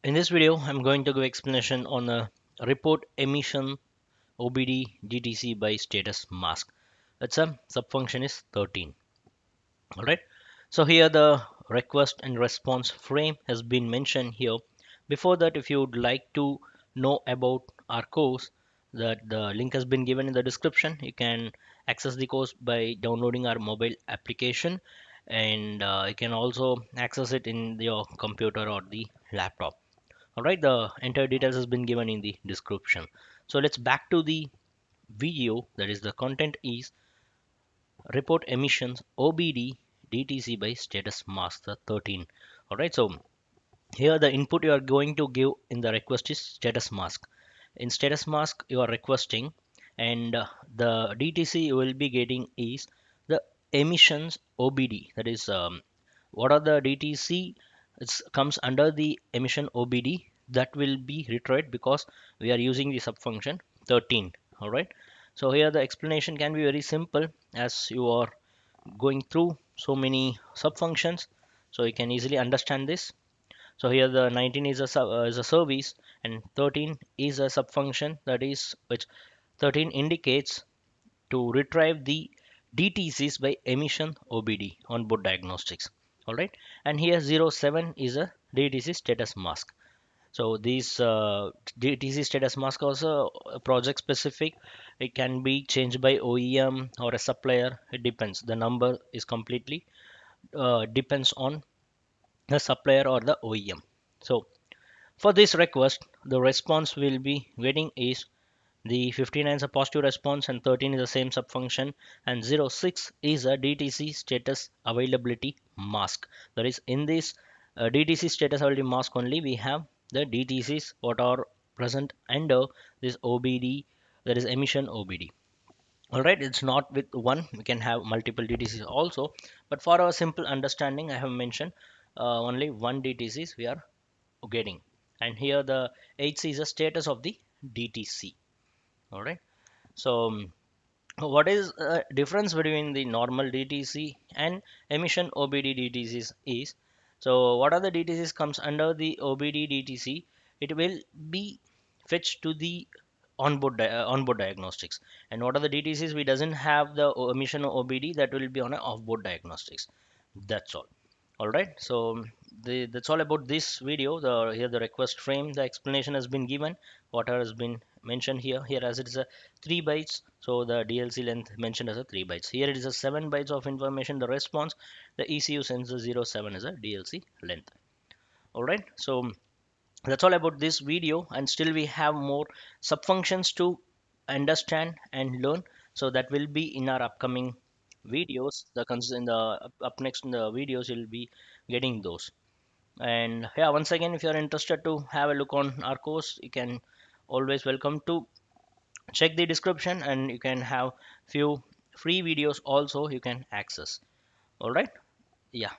In this video, I'm going to give explanation on a report emission OBD DTC by status mask. Its a subfunction is 13. All right. So here the request and response frame has been mentioned here. Before that, if you would like to know about our course, that the link has been given in the description. You can access the course by downloading our mobile application, and you can also access it in your computer or the laptop. All right, the entire details has been given in the description. So let's back to the video. That is, the content is report emissions OBD DTC by status master 13. All right, so here the input you are going to give in the request is status mask. In status mask you are requesting, and the DTC you will be getting is the emissions OBD. That is, what are the DTC? It comes under the emission OBD that will be retrieved because we are using the subfunction 13. All right. So here the explanation can be very simple, as you are going through so many subfunctions, so you can easily understand this. So here the 19 is is a service, and 13 is a subfunction, that is which 13 indicates to retrieve the DTCs by emission OBD on board diagnostics. All right, and here 07 is a DTC status mask. So these DTC status mask also project specific. It can be changed by OEM or a supplier. It depends. The number is completely depends on the supplier or the OEM. So for this request, the response will be getting is the 59 is a positive response, and 13 is the same subfunction, and 06 is a DTC status availability mask. That is, in this DTC status availability mask only we have the DTCs what are present under this OBD, that is emission OBD. All right, it's not with one, we can have multiple DTCs also, but for our simple understanding I have mentioned only one DTCs we are getting. And here the HC is the status of the DTC. All right, so what is difference between the normal DTC and emission OBD DTCs is, so what are the DTCs comes under the OBD DTC, it will be fetched to the onboard diagnostics, and what are the DTCs we doesn't have the emission OBD, that will be on a offboard diagnostics. That's all. All right, so that's all about this video. The here the request frame, the explanation has been given, what has been mentioned here as it is a 3 bytes, so the DLC length mentioned as a 3 bytes. Here it is a 7 bytes of information, the response, the ECU sends the 07 as a DLC length. All right, so that's all about this video, and still we have more subfunctions to understand and learn, so that will be in our upcoming videos. In the up next in the videos you'll be getting those. And yeah, once again, if you're interested to have a look on our course, you can always welcome to check the description, and you can have few free videos also you can access. All right, yeah.